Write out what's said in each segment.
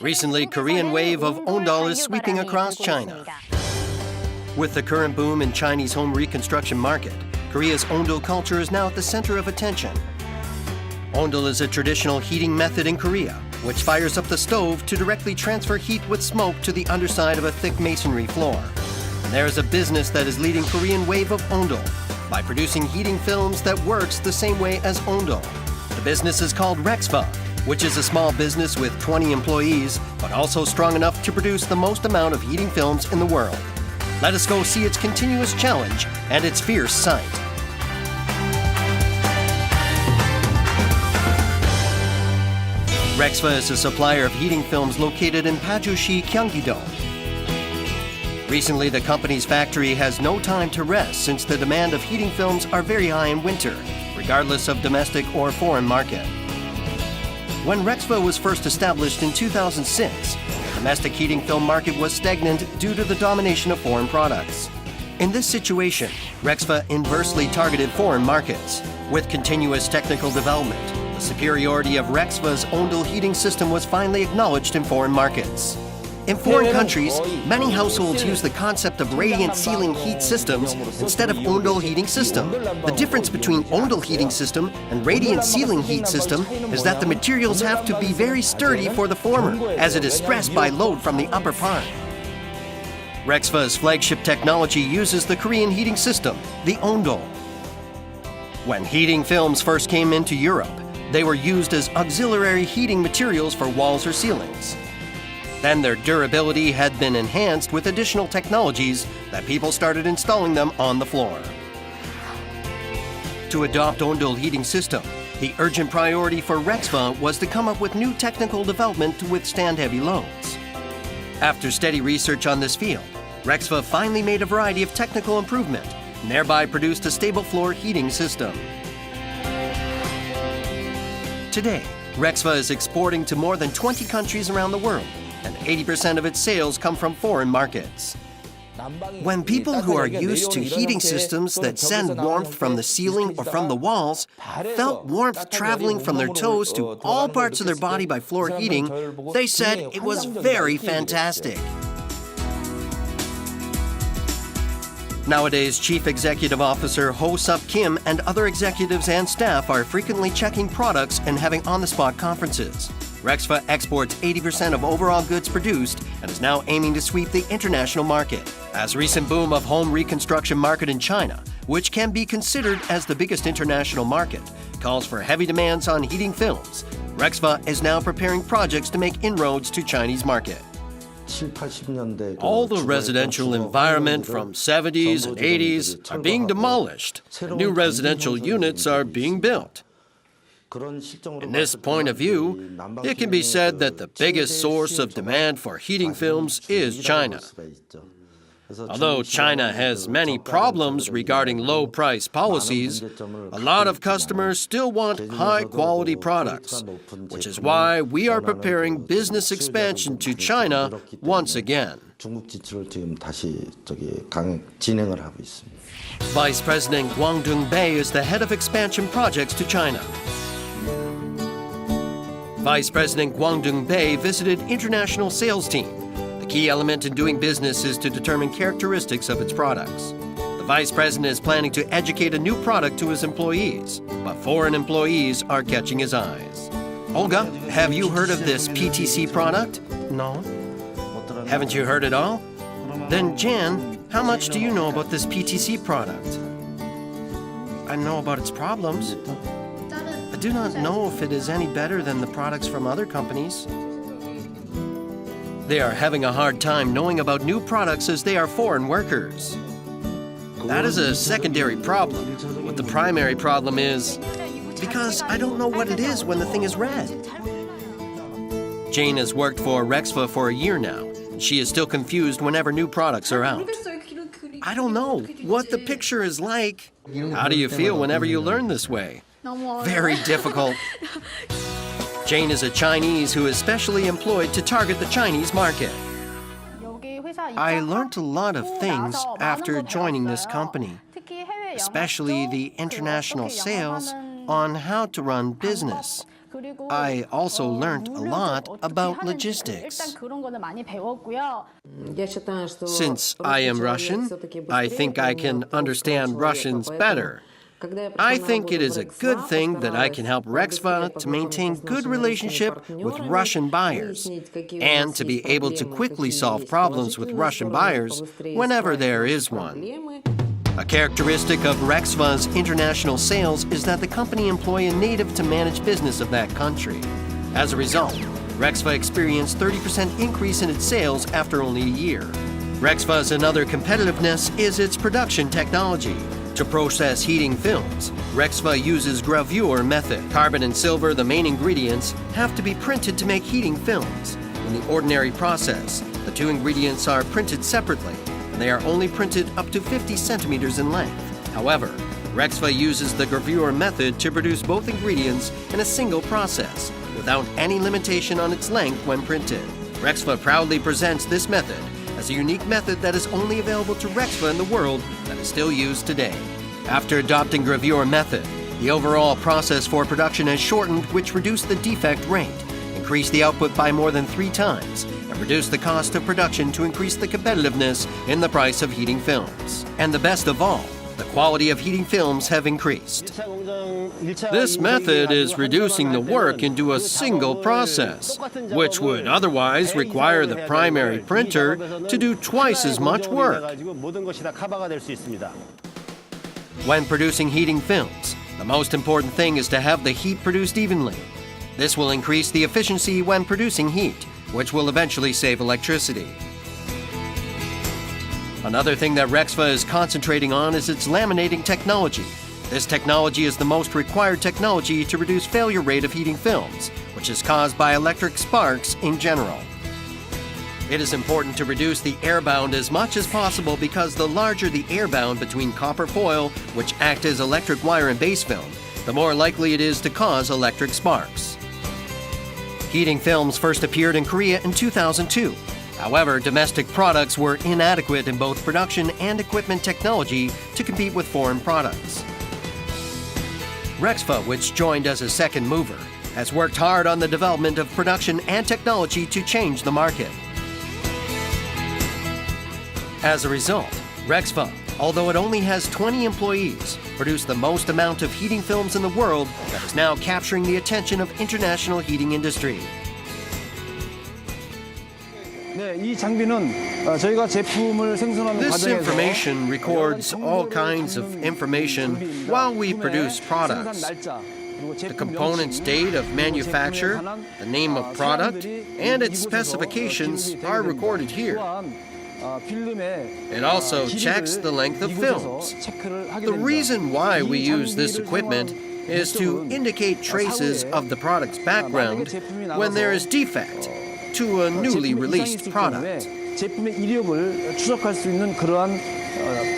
Recently, Korean wave of ondol is sweeping across China. With the current boom in Chinese home reconstruction market, Korea's ondol culture is now at the center of attention. Ondol is a traditional heating method in Korea, which fires up the stove to directly transfer heat with smoke to the underside of a thick masonry floor. And there is a business that is leading Korean wave of ondol by producing heating films that works the same way as ondol. The business is called Rexfa, which is a small business with 20 employees, but also strong enough to produce the most amount of heating films in the world. Let us go see its continuous challenge and its fierce sight. Rexfa is a supplier of heating films located in Pajushi, Gyeonggi-do. Recently, the company's factory has no time to rest since the demand of heating films are very high in winter, regardless of domestic or foreign market. When Rexfa was first established in 2006, the domestic heating film market was stagnant due to the domination of foreign products. In this situation, Rexfa inversely targeted foreign markets. With continuous technical development, the superiority of Rexfa's ondol heating system was finally acknowledged in foreign markets. In foreign countries, many households use the concept of radiant ceiling heat systems instead of ondol heating system. The difference between ondol heating system and radiant ceiling heat system is that the materials have to be very sturdy for the former, as it is stressed by load from the upper part. Rexfa's flagship technology uses the Korean heating system, the ondol. When heating films first came into Europe, they were used as auxiliary heating materials for walls or ceilings. Then their durability had been enhanced with additional technologies that people started installing them on the floor. To adopt ondol heating system, the urgent priority for Rexfa was to come up with new technical development to withstand heavy loads. After steady research on this field, Rexfa finally made a variety of technical improvement and thereby produced a stable floor heating system. Today, Rexfa is exporting to more than 20 countries around the world, and 80% of its sales come from foreign markets. When people who are used to heating systems that send warmth from the ceiling or from the walls felt warmth traveling from their toes to all parts of their body by floor heating, they said it was very fantastic. Nowadays, Chief Executive Officer Ho Sup Kim and other executives and staff are frequently checking products and having on-the-spot conferences. Rexfa exports 80% of overall goods produced and is now aiming to sweep the international market. As recent boom of home reconstruction market in China, which can be considered as the biggest international market, calls for heavy demands on heating films, Rexfa is now preparing projects to make inroads to Chinese market. All the residential environment from 70s and 80s are being demolished, and new residential units are being built. In this point of view, it can be said that the biggest source of demand for heating films is China. Although China has many problems regarding low-price policies, a lot of customers still want high-quality products, which is why we are preparing business expansion to China once again. Vice President Gwang Dong-bae is the head of expansion projects to China. Vice President Gwang Dong-bae visited international sales team. The key element in doing business is to determine characteristics of its products. The Vice President is planning to educate a new product to his employees, but foreign employees are catching his eyes. Olga, have you heard of this PTC product? No. Haven't you heard at all? Then Jan, how much do you know about this PTC product? I know about its problems. I do not know if it is any better than the products from other companies. They are having a hard time knowing about new products as they are foreign workers. That is a secondary problem. What the primary problem is, because I don't know what it is when the thing is red. Jane has worked for Rexfa for a year now. She is still confused whenever new products are out. I don't know what the picture is like. How do you feel whenever you learn this way? Very difficult. Jane is a Chinese who is specially employed to target the Chinese market. I learned a lot of things after joining this company, especially the international sales on how to run business. I also learned a lot about logistics. Since I am Russian, I think I can understand Russians better. I think it is a good thing that I can help Rexva to maintain good relationship with Russian buyers and to be able to quickly solve problems with Russian buyers whenever there is one. A characteristic of Rexva's international sales is that the company employ a native to manage business of that country. As a result, Rexva experienced 30% increase in its sales after only a year. Rexva's another competitiveness is its production technology. To process heating films, Rexva uses gravure method. Carbon and silver, the main ingredients, have to be printed to make heating films. In the ordinary process, the two ingredients are printed separately, and they are only printed up to 50 centimeters in length. However, Rexva uses the gravure method to produce both ingredients in a single process, without any limitation on its length when printed. Rexva proudly presents this method as a unique method that is only available to Rexva in the world that is still used today. After adopting gravure method, the overall process for production has shortened, which reduced the defect rate, increased the output by more than 3 times, and reduced the cost of production to increase the competitiveness in the price of heating films. And the best of all, the quality of heating films have increased. This method is reducing the work into a single process, which would otherwise require the primary printer to do twice as much work. When producing heating films, the most important thing is to have the heat produced evenly. This will increase the efficiency when producing heat, which will eventually save electricity. Another thing that Rexva is concentrating on is its laminating technology. This technology is the most required technology to reduce failure rate of heating films, which is caused by electric sparks in general. It is important to reduce the air bound as much as possible because the larger the air bound between copper foil, which act as electric wire and base film, the more likely it is to cause electric sparks. Heating films first appeared in Korea in 2002. However, domestic products were inadequate in both production and equipment technology to compete with foreign products. Rexva, which joined as a second mover, has worked hard on the development of production and technology to change the market. As a result, Rexva, although it only has 20 employees, produced the most amount of heating films in the world that is now capturing the attention of international heating industry. This information records all kinds of information while we produce products. The component's date of manufacture, the name of product, and its specifications are recorded here. It also checks the length of films. The reason why we use this equipment is to indicate traces of the product's background when there is defect to a newly released product. 제품의 이력을 추적할 수 있는 그러한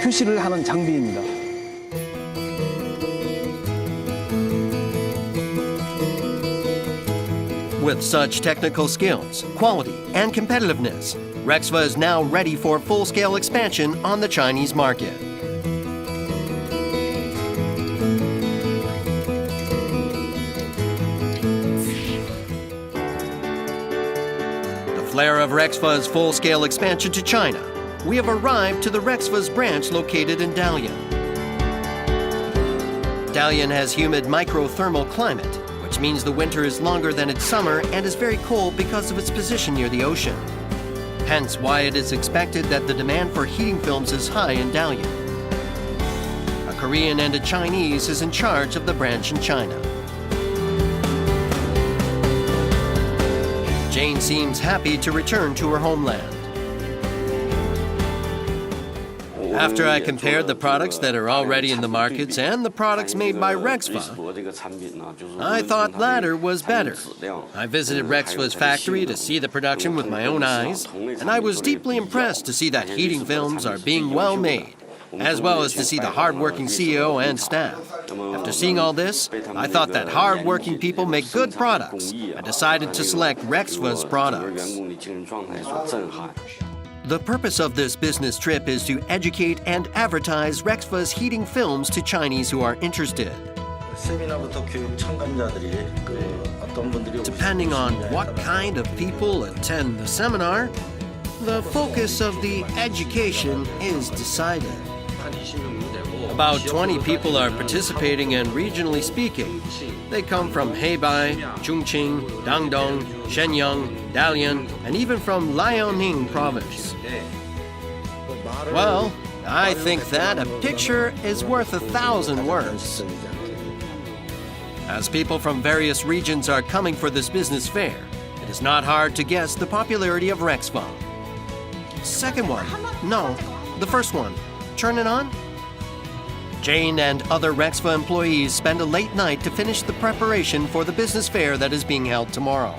표시를 하는 장비입니다. With such technical skills, quality, and competitiveness, Rexva is now ready for full-scale expansion on the Chinese market. Flare of Rexva's full-scale expansion to China, we have arrived to the Rexva's branch located in Dalian. Dalian has humid microthermal climate, which means the winter is longer than its summer and is very cold because of its position near the ocean. Hence why it is expected that the demand for heating films is high in Dalian. A Korean and a Chinese is in charge of the branch in China. Jane seems happy to return to her homeland. After I compared the products that are already in the markets and the products made by Rexva, I thought latter was better. I visited Rexva's factory to see the production with my own eyes, and I was deeply impressed to see that heating films are being well made, as well as to see the hard-working CEO and staff. After seeing all this, I thought that hard-working people make good products and decided to select Rexva's products. The purpose of this business trip is to educate and advertise Rexva's heating films to Chinese who are interested. 세미나부터 교육 참가자들이 어떤 분들이 Depending on what kind of people attend the seminar, the focus of the education is decided. About 20 people are participating, and regionally speaking, they come from Hebei, Chongqing, Dandong, Shenyang, Dalian, and even from Liaoning province. Well, I think that a picture is worth 1,000 words. As people from various regions are coming for this business fair, it is not hard to guess the popularity of Rexva. Second one. No, the first one. Turn it on? Jane and other Rexva employees spend a late night to finish the preparation for the business fair that is being held tomorrow.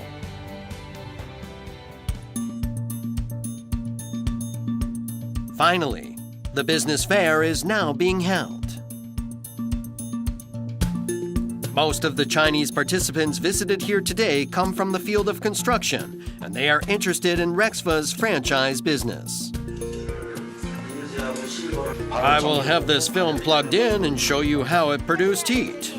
Finally, the business fair is now being held. Most of the Chinese participants visited here today come from the field of construction, and they are interested in Rexva's franchise business. I will have this film plugged in and show you how it produced heat.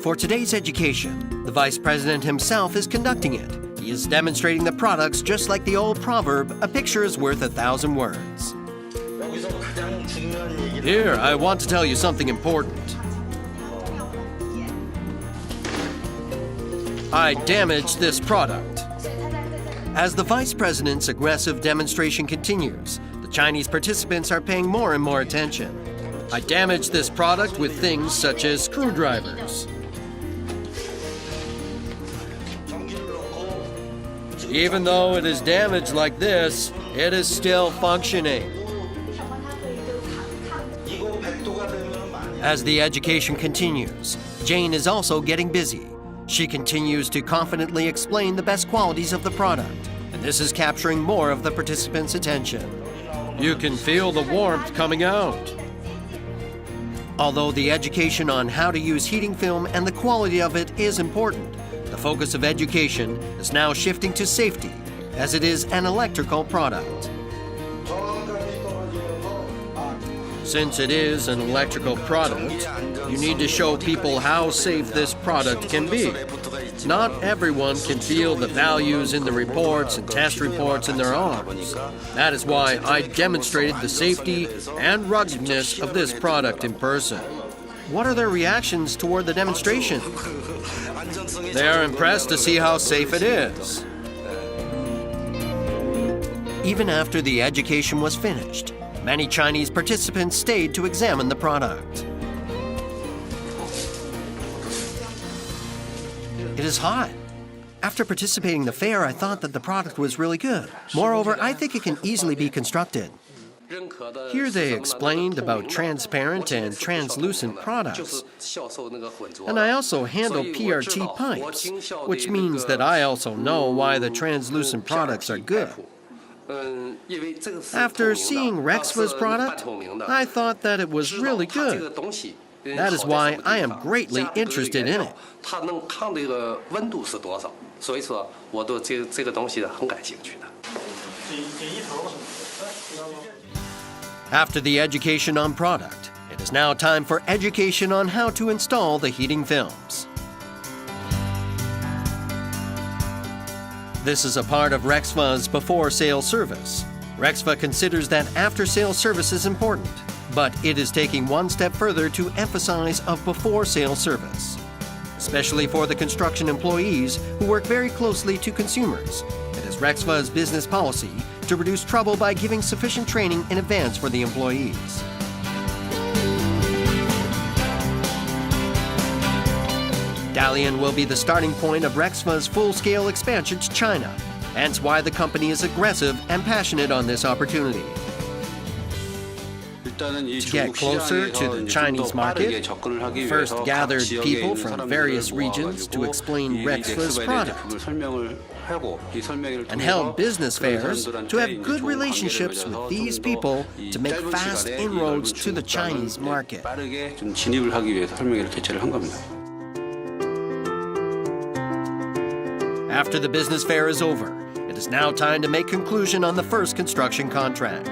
For today's education, the Vice President himself is conducting it. He is demonstrating the products just like the old proverb, a picture is worth 1,000 words. Here, I want to tell you something important. I damaged this product. As the Vice President's aggressive demonstration continues, the Chinese participants are paying more and more attention. I damaged this product with things such as screwdrivers. Even though it is damaged like this, it is still functioning. As the education continues, Jane is also getting busy. She continues to confidently explain the best qualities of the product, and this is capturing more of the participants' attention. You can feel the warmth coming out. Although the education on how to use heating film and the quality of it is important, the focus of education is now shifting to safety, as it is an electrical product. Since it is an electrical product, you need to show people how safe this product can be. Not everyone can feel the values in the reports and test reports in their arms. That is why I demonstrated the safety and ruggedness of this product in person. What are their reactions toward the demonstration? They are impressed to see how safe it is. Even after the education was finished, many Chinese participants stayed to examine the product. It is hot. After participating in the fair, I thought that the product was really good. Moreover, I think it can easily be constructed. Here they explained about transparent and translucent products. And I also handle PRT pipes, which means that I also know why the translucent products are good. After seeing Rexva's product, I thought that it was really good. That is why I am greatly interested in it. After the education on product, it is now time for education on how to install the heating films. This is a part of Rexva's before-sale service. Rexva considers that after-sale service is important, but it is taking one step further to emphasize a before-sale service, especially for the construction employees who work very closely to consumers. It is Rexva's business policy to reduce trouble by giving sufficient training in advance for the employees. Dalian will be the starting point of Rexva's full-scale expansion to China, hence why the company is aggressive and passionate on this opportunity. To get closer to the Chinese market, first gathered people from various regions to explain Rexva's product, and held business fairs to have good relationships with these people to make fast inroads to the Chinese market. After the business fair is over, it is now time to make conclusion on the first construction contract.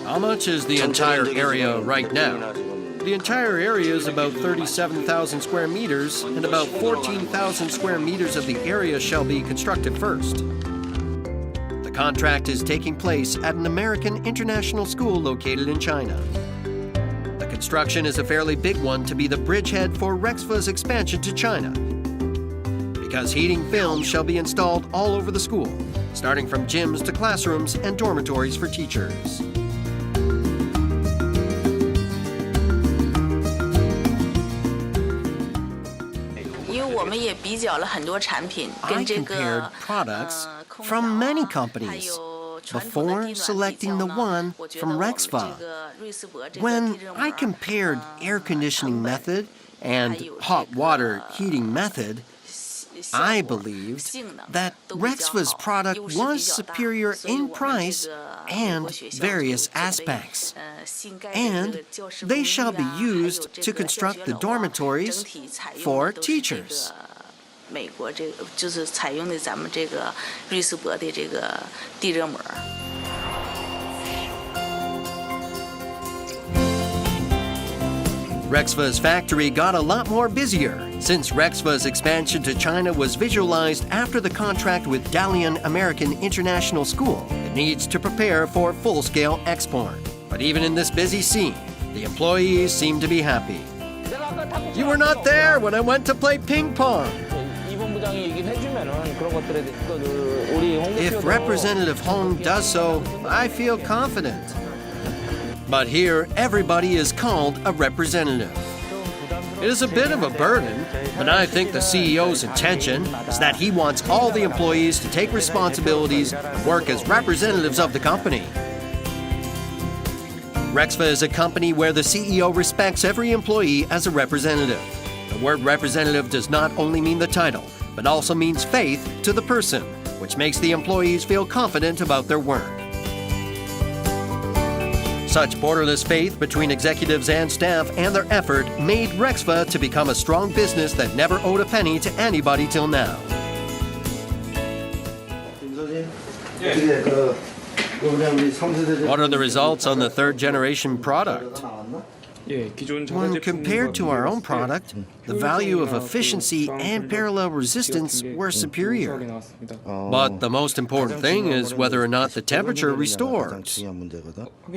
How much is the entire area right now? The entire area is about 37,000 square meters, and about 14,000 square meters of the area shall be constructed first. The contract is taking place at an American international school located in China. The construction is a fairly big one to be the bridgehead for Rexfa's expansion to China, because heating films shall be installed all over the school, starting from gyms to classrooms and dormitories for teachers. I compared products from many companies before selecting the one from Rexfa. When I compared air conditioning method and hot water heating method, I believed that Rexfa's product was superior in price and various aspects, and they shall be used to construct the dormitories for teachers. Rexfa's factory got a lot more busier since Rexfa's expansion to China was visualized after the contract with Dalian American International School. It needs to prepare for full-scale export. But even in this busy scene, the employees seem to be happy. You were not there when I went to play ping pong. If Representative Hong does so, I feel confident. But here, everybody is called a representative. It is a bit of a burden, but I think the CEO's intention is that he wants all the employees to take responsibilities and work as representatives of the company. Rexfa is a company where the CEO respects every employee as a representative. The word representative does not only mean the title, but also means faith to the person, which makes the employees feel confident about their work. Such borderless faith between executives and staff and their effort made Rexfa to become a strong business that never owed a penny to anybody till now. What are the results on the third generation product? When compared to our own product, the value of efficiency and parallel resistance were superior. But the most important thing is whether or not the temperature restores.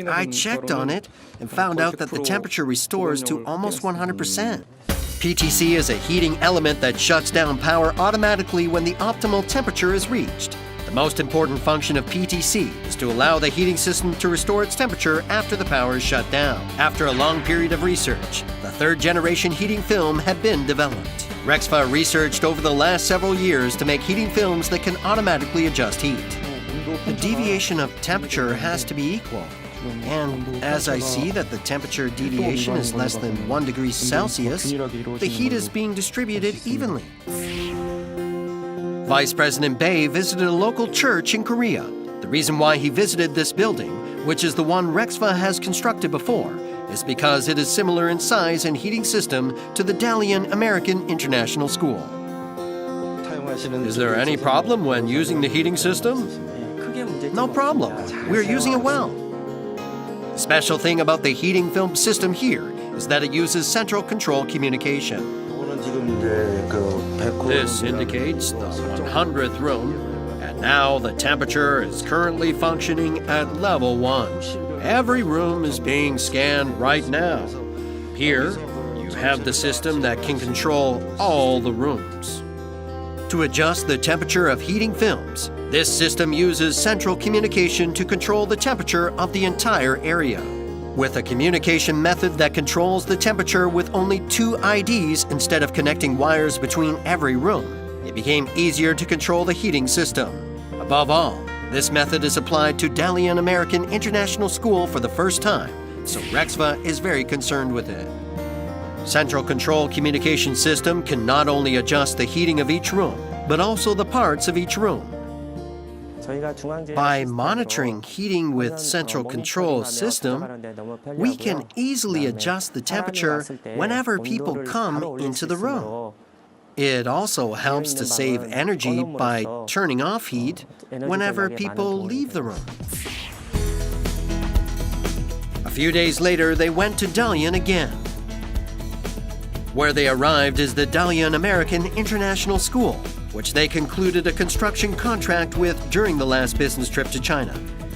I checked on it and found out that the temperature restores to almost 100%. PTC is a heating element that shuts down power automatically when the optimal temperature is reached. The most important function of PTC is to allow the heating system to restore its temperature after the power is shut down. After a long period of research, the third generation heating film had been developed. Rexfa researched over the last several years to make heating films that can automatically adjust heat. The deviation of temperature has to be equal. And as I see that the temperature deviation is less than 1 degree Celsius, the heat is being distributed evenly. Vice President Bae visited a local church in Korea. The reason why he visited this building, which is the one Rexfa has constructed before, is because it is similar in size and heating system to the Dalian American International School. Is there any problem when using the heating system? No problem. We're using it well. The special thing about the heating film system here is that it uses central control communication. This indicates the 100th room, and now the temperature is currently functioning at level 1. Every room is being scanned right now. Here, you have the system that can control all the rooms. To adjust the temperature of heating films, this system uses central communication to control the temperature of the entire area. With a communication method that controls the temperature with only 2 IDs instead of connecting wires between every room, it became easier to control the heating system. Above all, this method is applied to Dalian American International School for the first time, so Rexfa is very concerned with it. Central Control Communication System can not only adjust the heating of each room, but also the parts of each room. By monitoring heating with Central Control System, we can easily adjust the temperature whenever people come into the room. It also helps to save energy by turning off heat whenever people leave the room. A few days later, they went to Dalian again. Where they arrived is the Dalian American International School, which they concluded a construction contract with during the last business trip to China.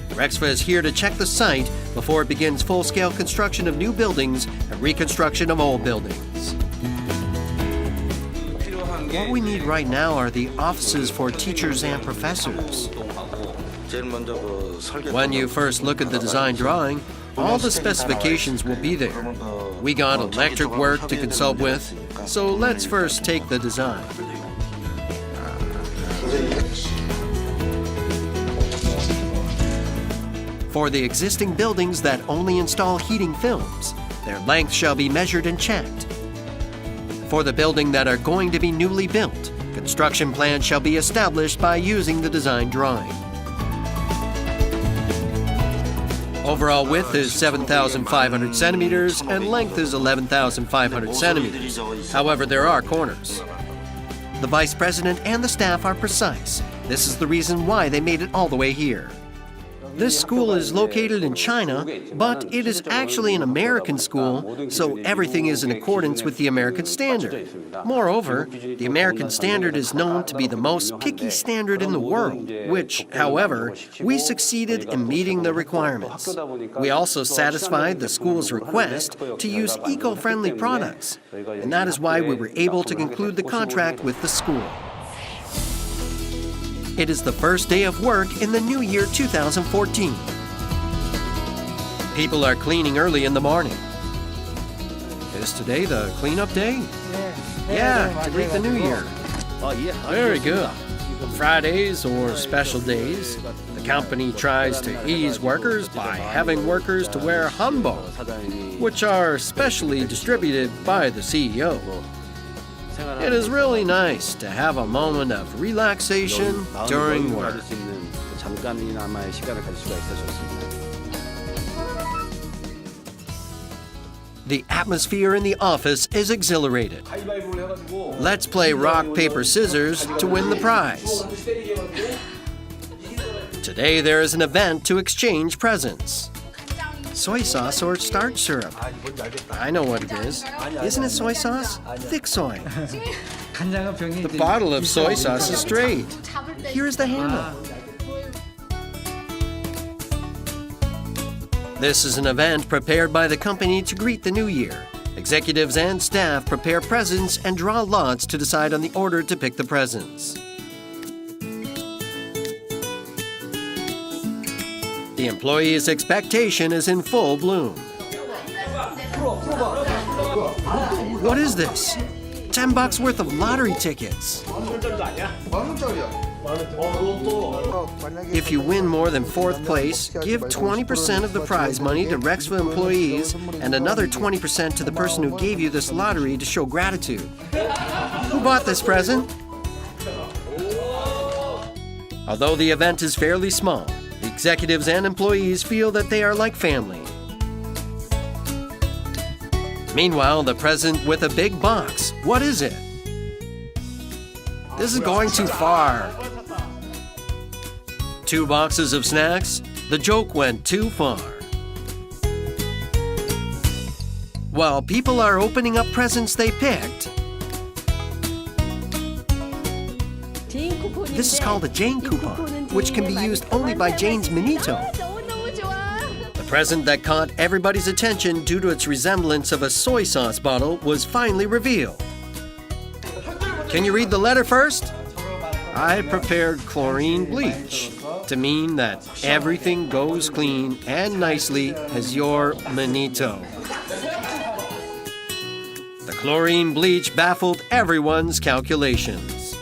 Rexfa is here to check the site before it begins full-scale construction of new buildings and reconstruction of old buildings. What we need right now are the offices for teachers and professors. When you first look at the design drawing, all the specifications will be there. We got electric work to consult with, so let's first take the design. For the existing buildings that only install heating films, their length shall be measured and checked. For the building that are going to be newly built, construction plans shall be established by using the design drawing. Overall width is 7,500 centimeters and length is 11,500 centimeters. However, there are corners. The vice president and the staff are precise. This is the reason why they made it all the way here. This school is located in China, but it is actually an American school, so everything is in accordance with the American standard. Moreover, the American standard is known to be the most picky standard in the world, which, however, we succeeded in meeting the requirements. We also satisfied the school's request to use eco-friendly products, and that is why we were able to conclude the contract with the school. It is the first day of work in the new year 2014. People are cleaning early in the morning. Is today the cleanup day? Yeah, to greet the new year. Very good. Fridays or special days, the company tries to ease workers by having workers to wear hanbok, which are specially distributed by the CEO. It is really nice to have a moment of relaxation during work. The atmosphere in the office is exhilarated. Let's play rock, paper, scissors to win the prize. Today there is an event to exchange presents. Soy sauce or starch syrup? I know what it is. Isn't it soy sauce? Thick soy. The bottle of soy sauce is straight. Here is the handle. This is an event prepared by the company to greet the new year. Executives and staff prepare presents and draw lots to decide on the order to pick the presents. The employee's expectation is in full bloom. What is this? $10 worth of lottery tickets. If you win more than 4th place, give 20% of the prize money to Rexfa employees and another 20% to the person who gave you this lottery to show gratitude. Who bought this present? Although the event is fairly small, the executives and employees feel that they are like family. Meanwhile, the present with a big box. What is it? This is going too far. 2 boxes of snacks? The joke went too far. While people are opening up presents they picked, this is called a Jane coupon, which can be used only by Jane's Manito. The present that caught everybody's attention due to its resemblance of a soy sauce bottle was finally revealed. Can you read the letter first? I prepared chlorine bleach to mean that everything goes clean and nicely as your Manito. The chlorine bleach baffled everyone's calculations.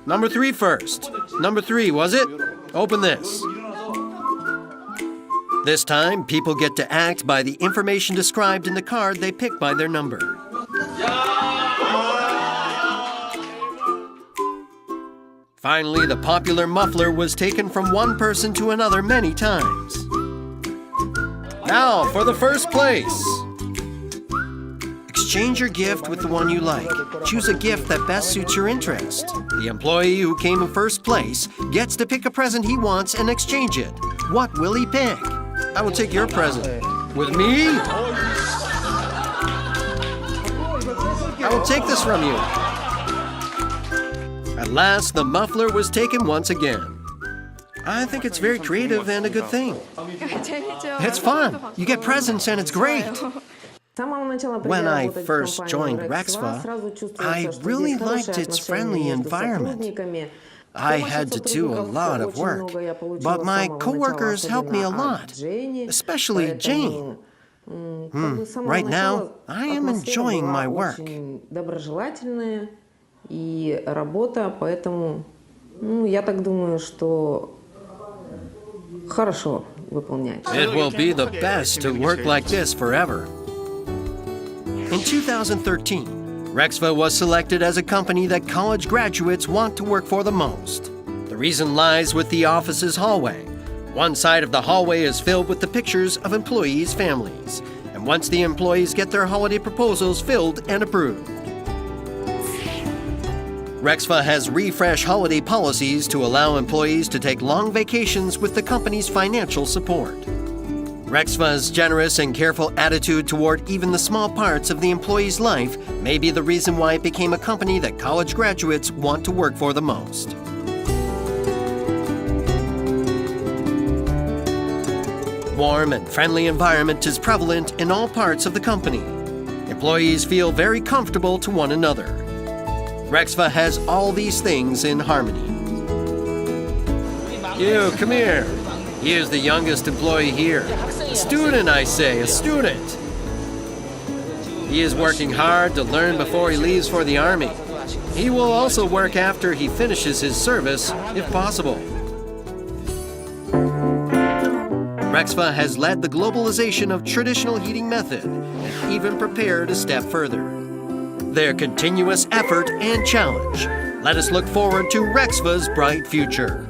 Number 3 first. Number 3, was it? Open this. This time, people get to act by the information described in the card they pick by their number. Finally, the popular muffler was taken from one person to another many times. Now, for the first place. Exchange your gift with the one you like. Choose a gift that best suits your interest. The employee who came in first place gets to pick a present he wants and exchange it. What will he pick? I will take your present. With me? I will take this from you. At last, the muffler was taken once again. I think it's very creative and a good thing. It's fun. You get presents and it's great. When I first joined Rexva, I really liked its friendly environment. I had to do a lot of work, but my coworkers helped me a lot, especially Jane. Right now, I am enjoying my work. И работа, поэтому, я так думаю, что хорошо выполняет. It will be the best to work like this forever. In 2013, Rexva was selected as a company that college graduates want to work for the most. The reason lies with the office's hallway. One side of the hallway is filled with the pictures of employees' families, and once the employees get their holiday proposals filled and approved. Rexva has refreshed holiday policies to allow employees to take long vacations with the company's financial support. Rexva's generous and careful attitude toward even the small parts of the employee's life may be the reason why it became a company that college graduates want to work for the most. Warm and friendly environment is prevalent in all parts of the company. Employees feel very comfortable to one another. Rexva has all these things in harmony. You, come here. He is the youngest employee here. A student, I say, a student. He is working hard to learn before he leaves for the Army. He will also work after he finishes his service, if possible. Rexva has led the globalization of traditional heating method and even prepared a step further. Their continuous effort and challenge. Let us look forward to Rexva's bright future.